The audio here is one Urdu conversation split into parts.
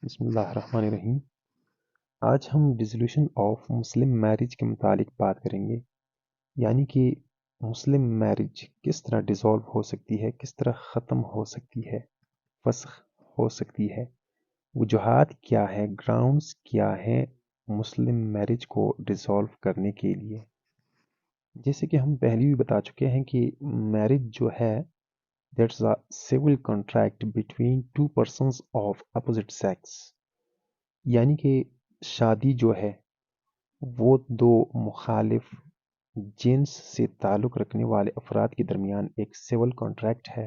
بسم اللہ الرحمن الرحیم۔ آج ہم ڈیزولوشن آف مسلم میرج کے متعلق بات کریں گے، یعنی کہ مسلم میرج کس طرح ڈیزولو ہو سکتی ہے، کس طرح ختم ہو سکتی ہے، فسخ ہو سکتی ہے، وجوہات کیا ہے، گراؤنڈز کیا ہیں مسلم میرج کو ڈیزولو کرنے کے لیے۔ جیسے کہ ہم پہلے بھی بتا چکے ہیں کہ میرج جو ہے that's a civil contract between two persons of opposite sex، یعنی کہ شادی جو ہے وہ دو مخالف جنس سے تعلق رکھنے والے افراد کے درمیان ایک سول کانٹریکٹ ہے۔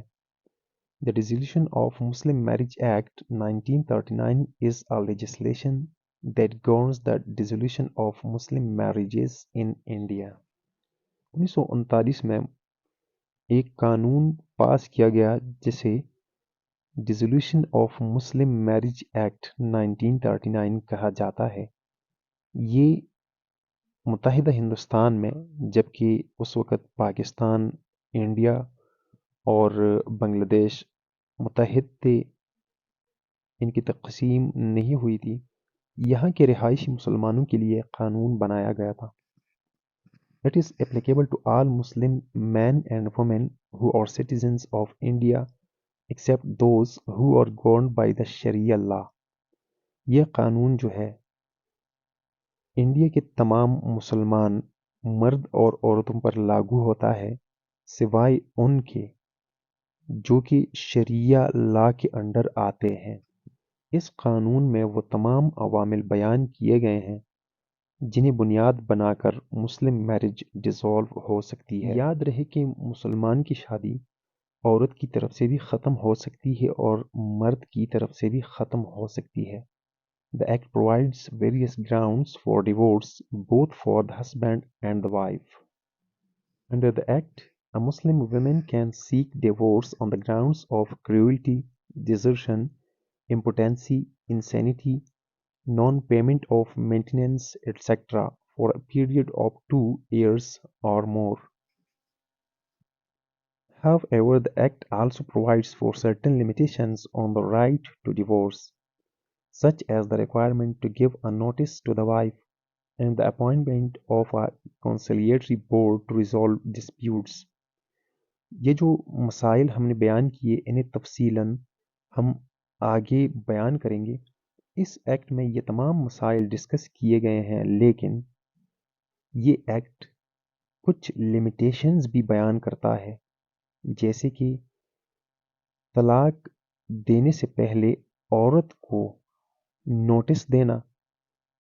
The Dissolution of Muslim Marriage Act 1939 is a legislation that governs the dissolution of Muslim marriages in India۔ 1939 میں ایک قانون پاس کیا گیا جسے dissolution of Muslim marriage act 1939 کہا جاتا ہے۔ یہ متحدہ ہندوستان میں، جبکہ اس وقت پاکستان، انڈیا اور بنگلہ دیش متحد تھے، ان کی تقسیم نہیں ہوئی تھی، یہاں کے رہائشی مسلمانوں کے لیے قانون بنایا گیا تھا۔ It is applicable to all Muslim men and women who are citizens of India except those who are governed by the Sharia law۔ یہ قانون جو ہے انڈیا کے تمام مسلمان مرد اور عورتوں پر لاگو ہوتا ہے، سوائے ان کے جو کہ شریعہ لا کے انڈر آتے ہیں۔ اس قانون میں وہ تمام عوامل بیان کیے گئے ہیں جنہیں بنیاد بنا کر مسلم میرج ڈیزولو ہو سکتی ہے۔ یاد رہے کہ مسلمان کی شادی عورت کی طرف سے بھی ختم ہو سکتی ہے اور مرد کی طرف سے بھی ختم ہو سکتی ہے۔ The Act provides various grounds for divorce, both for the husband and the wife۔ Under the Act, a Muslim woman can seek divorce on the grounds of cruelty, desertion, impotency, insanity, non-payment of maintenance, etc. for a period of 2 years or more۔ However, the Act also provides for certain limitations on the right to divorce, such as the requirement to give a notice to the wife and the appointment of a conciliatory board to resolve disputes۔ یہ جو مسائل ہم نے بیان کیے انہیں تفصیلاً ہم آگے بیان کریں گے۔ اس ایکٹ میں یہ تمام مسائل ڈسکس کیے گئے ہیں، لیکن یہ ایکٹ کچھ لمیٹیشنز بھی بیان کرتا ہے، جیسے کہ طلاق دینے سے پہلے عورت کو نوٹس دینا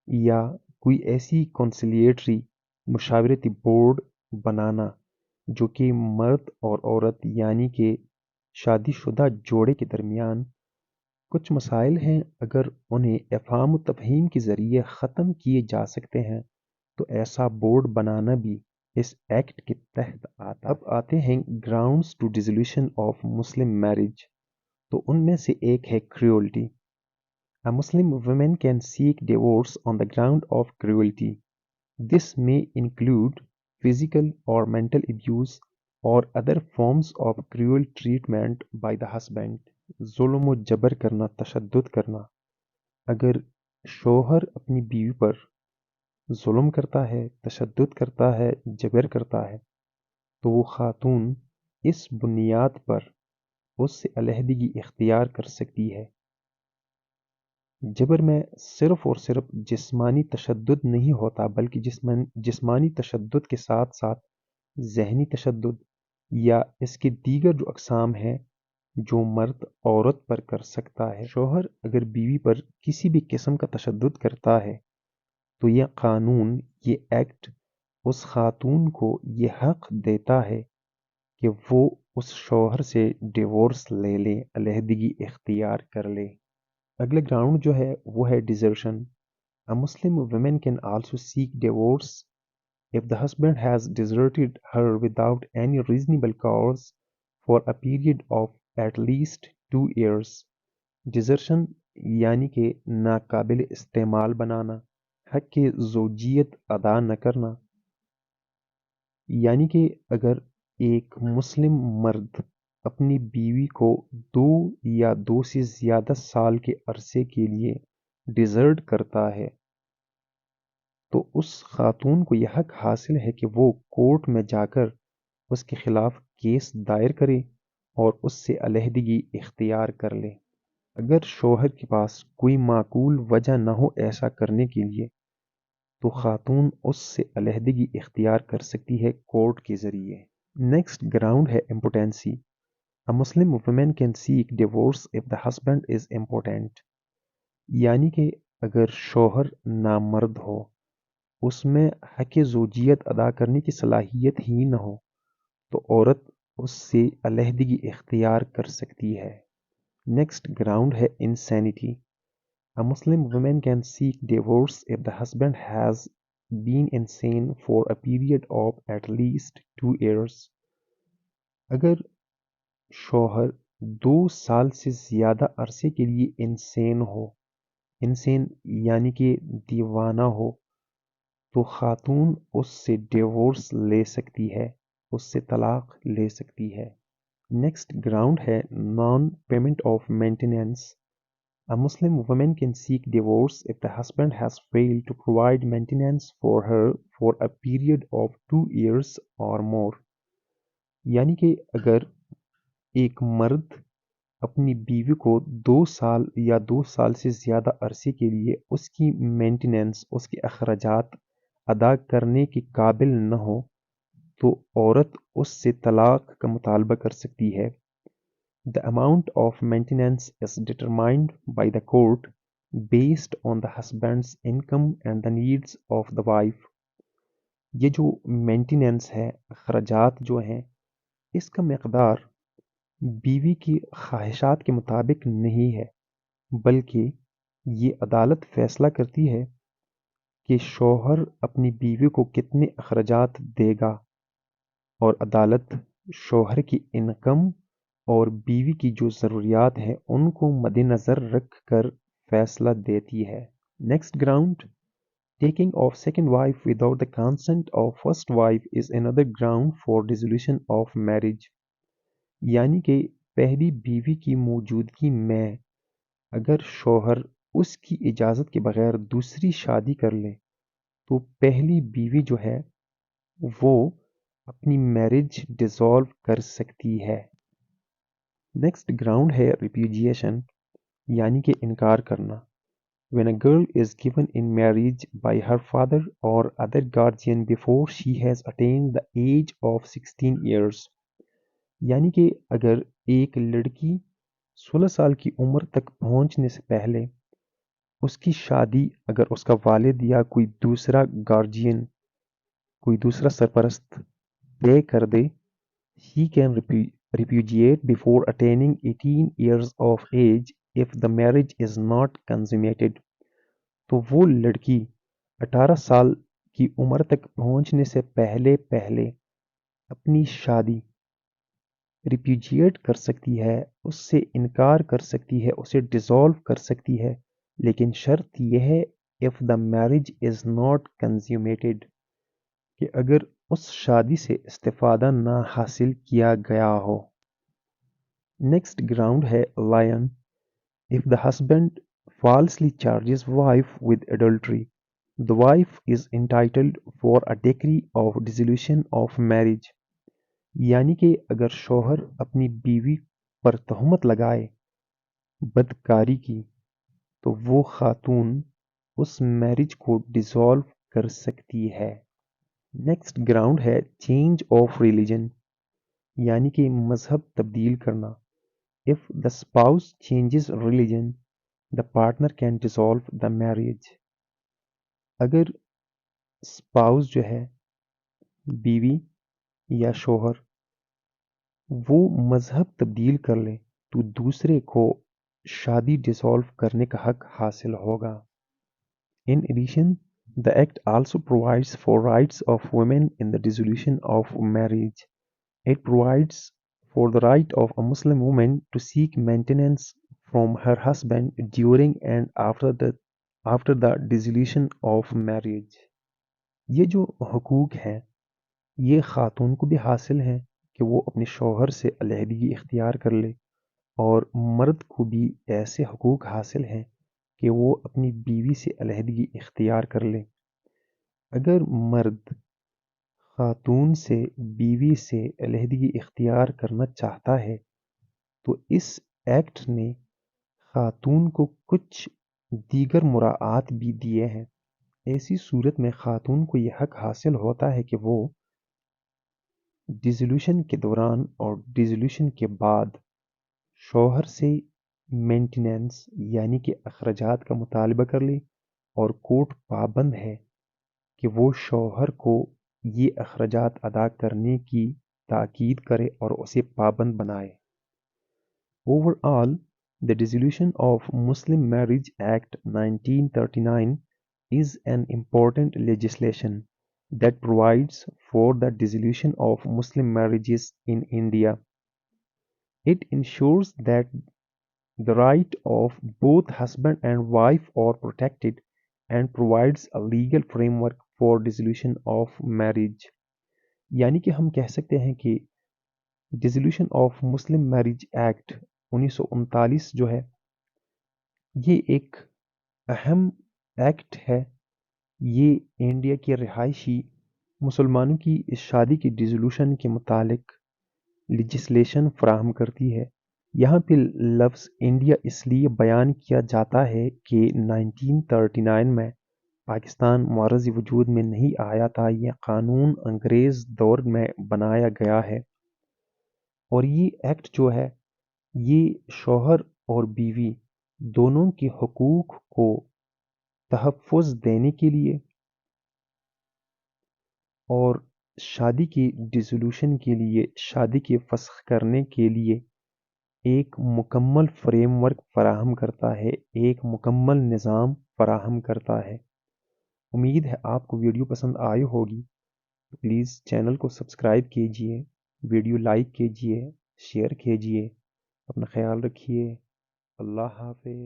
یا کوئی ایسی کنسلیٹری مشاورتی بورڈ بنانا جو کہ مرد اور عورت یعنی کہ شادی شدہ جوڑے کے درمیان کچھ مسائل ہیں، اگر انہیں افہام و تفہیم کے ذریعے ختم کیے جا سکتے ہیں تو ایسا بورڈ بنانا بھی اس ایکٹ کے تحت آتا۔ اب آتے ہیں grounds to dissolution of Muslim marriage, تو ان میں سے ایک ہے کریولٹی۔ A Muslim woman can seek divorce on the ground of cruelty۔ This may include physical or mental abuse or other forms of cruel treatment by the husband۔ ظلم و جبر کرنا، تشدد کرنا۔ اگر شوہر اپنی بیوی پر ظلم کرتا ہے، تشدد کرتا ہے، جبر کرتا ہے، تو وہ خاتون اس بنیاد پر اس سے علیحدگی اختیار کر سکتی ہے۔ جبر میں صرف اور صرف جسمانی تشدد نہیں ہوتا، بلکہ جسمانی تشدد کے ساتھ ساتھ ذہنی تشدد یا اس کے دیگر جو اقسام ہیں جو مرد عورت پر کر سکتا ہے۔ شوہر اگر بیوی پر کسی بھی قسم کا تشدد کرتا ہے تو یہ قانون، یہ ایکٹ اس خاتون کو یہ حق دیتا ہے کہ وہ اس شوہر سے ڈیورس لے لے، علیحدگی اختیار کر لے۔ اگلا گراؤنڈ جو ہے وہ ہے desertion. A Muslim woman can also seek divorce if the husband has deserted her without any reasonable cause for a period of at least 2 years۔ Desertion یعنی کہ ناقابل استعمال بنانا، حق زوجیت ادا نہ کرنا، یعنی کہ اگر ایک مسلم مرد اپنی بیوی کو 2 یا 2 سے زیادہ سال کے عرصے کے لیے ڈیزرٹ کرتا ہے تو اس خاتون کو یہ حق حاصل ہے کہ وہ کورٹ میں جا کر اس کے خلاف کیس دائر کرے اور اس سے علیحدگی اختیار کر لے۔ اگر شوہر کے پاس کوئی معقول وجہ نہ ہو ایسا کرنے کے لیے تو خاتون اس سے علیحدگی اختیار کر سکتی ہے کورٹ کے ذریعے۔ نیکسٹ گراؤنڈ ہے امپوٹینسی۔ A Muslim woman can seek divorce if the husband is impotent، یعنی کہ اگر شوہر نامرد ہو، اس میں حق زوجیت ادا کرنے کی صلاحیت ہی نہ ہو تو عورت اس سے علیحدگی اختیار کر سکتی ہے۔ نیکسٹ گراؤنڈ ہے insanity. A Muslim woman can seek divorce if the husband has been insane for a period of at least 2 years۔ اگر شوہر 2 سال سے زیادہ عرصے کے لیے انسین یعنی کہ دیوانہ ہو تو خاتون اس سے ڈیورس لے سکتی ہے، اس سے طلاق لے سکتی ہے۔ نیکسٹ گراؤنڈ ہے non payment of maintenance. A Muslim woman can seek divorce if the husband has failed to provide maintenance for her for a period of 2 years or more۔ یعنی کہ اگر ایک مرد اپنی بیوی کو 2 سال یا 2 سال سے زیادہ عرصے کے لیے اس کی مینٹیننس، اس کے اخراجات ادا کرنے کے قابل نہ ہو تو عورت اس سے طلاق کا مطالبہ کر سکتی ہے۔ The amount of maintenance is determined by the court based on the husband's income and the needs of the wife۔ یہ جو مینٹیننس ہے، اخراجات جو ہیں، اس کا مقدار بیوی کی خواہشات کے مطابق نہیں ہے، بلکہ یہ عدالت فیصلہ کرتی ہے کہ شوہر اپنی بیوی کو کتنے اخراجات دے گا، اور عدالت شوہر کی انکم اور بیوی کی جو ضروریات ہیں ان کو مد نظر رکھ کر فیصلہ دیتی ہے۔ Next ground, taking of second wife without the consent of first wife is another ground for dissolution of marriage. یعنی کہ پہلی بیوی کی موجودگی میں اگر شوہر اس کی اجازت کے بغیر دوسری شادی کر لے تو پہلی بیوی جو ہے وہ اپنی میرج ڈیزالو کر سکتی ہے۔ نیکسٹ گراؤنڈ ہے ریپیوجیشن، یعنی کہ انکار کرنا۔ When a girl is given in marriage by her father or other guardian before she has attained the age of 16 years، یعنی کہ اگر ایک لڑکی 16 سال کی عمر تک پہنچنے سے پہلے اس کی شادی اگر اس کا والد یا کوئی دوسرا گارجین، کوئی دوسرا سرپرست طے کر دے، she can repudiate before attaining 18 years of age if the marriage is not consummated۔ تو وہ لڑکی 18 سال کی عمر تک پہنچنے سے پہلے اپنی شادی ریپیوجیٹ کر سکتی ہے، اس سے انکار کر سکتی ہے، اسے ڈیزالو کر سکتی ہے، لیکن شرط یہ ہے if the marriage is not consummated، کہ اگر اس شادی سے استفادہ نہ حاصل کیا گیا ہو۔ نیکسٹ گراؤنڈ ہے line. If the husband falsely charges wife with adultery، the wife is entitled for a decree of dissolution of marriage۔ یعنی کہ اگر شوہر اپنی بیوی پر تہمت لگائے بدکاری کی تو وہ خاتون اس میرج کو ڈیزالو کر سکتی ہے۔ نیکسٹ گراؤنڈ ہے چینج آف ریلیجن، یعنی کہ مذہب تبدیل کرنا۔ If the spouse changes religion، the partner can dissolve the marriage۔ اگر spouse جو ہے، بیوی یا شوہر، وہ مذہب تبدیل کر لے تو دوسرے کو شادی ڈیزالو کرنے کا حق حاصل ہوگا۔ In addition، the act also provides for rights of women in the dissolution of marriage۔ It provides for the right of a Muslim woman to seek maintenance from her husband during and after the dissolution of marriage۔ یہ جو حقوق ہیں یہ خاتون کو بھی حاصل ہیں کہ وہ اپنے شوہر سے علیحدگی اختیار کر لے، اور مرد کو بھی ایسے حقوق حاصل ہیں کہ وہ اپنی بیوی سے علیحدگی اختیار کر لے۔ اگر مرد خاتون سے بیوی سے علیحدگی اختیار کرنا چاہتا ہے تو اس ایکٹ نے خاتون کو کچھ دیگر مراعات بھی دیے ہیں۔ ایسی صورت میں خاتون کو یہ حق حاصل ہوتا ہے کہ وہ ڈیزولوشن کے دوران اور ڈیزولوشن کے بعد شوہر سے مینٹیننس یعنی کہ اخراجات کا مطالبہ کر لے، اور کورٹ پابند ہے کہ وہ شوہر کو یہ اخراجات ادا کرنے کی تاکید کرے اور اسے پابند بنائے۔ Overall, the Dissolution of Muslim Marriage Act 1939 is an important legislation that provides for the dissolution of Muslim marriages in India. It ensures that the right of both husband and wife are protected and provides a legal framework for dissolution of marriage. یعنی کہ ہم کہہ سکتے ہیں کہ dissolution of Muslim marriage act 1939 جو ہے یہ ایک اہم ایکٹ ہے۔ یہ انڈیا کے رہائشی مسلمانوں کی اس شادی کی ڈیزولوشن کے متعلق لیجسلیشن فراہم کرتی ہے۔ یہاں پہ لفظ انڈیا اس لیے بیان کیا جاتا ہے کہ 1939 میں پاکستان معرض وجود میں نہیں آیا تھا، یہ قانون انگریز دور میں بنایا گیا ہے، اور یہ ایکٹ جو ہے یہ شوہر اور بیوی دونوں کے حقوق کو تحفظ دینے کے لیے اور شادی کی ڈیزولوشن کے لیے، شادی کے فسخ کرنے کے لیے ایک مکمل فریم ورک فراہم کرتا ہے، ایک مکمل نظام فراہم کرتا ہے۔ امید ہے آپ کو ویڈیو پسند آئی ہوگی، پلیز چینل کو سبسکرائب کیجئے، ویڈیو لائک کیجئے، شیئر کیجئے، اپنا خیال رکھیے۔ اللہ حافظ۔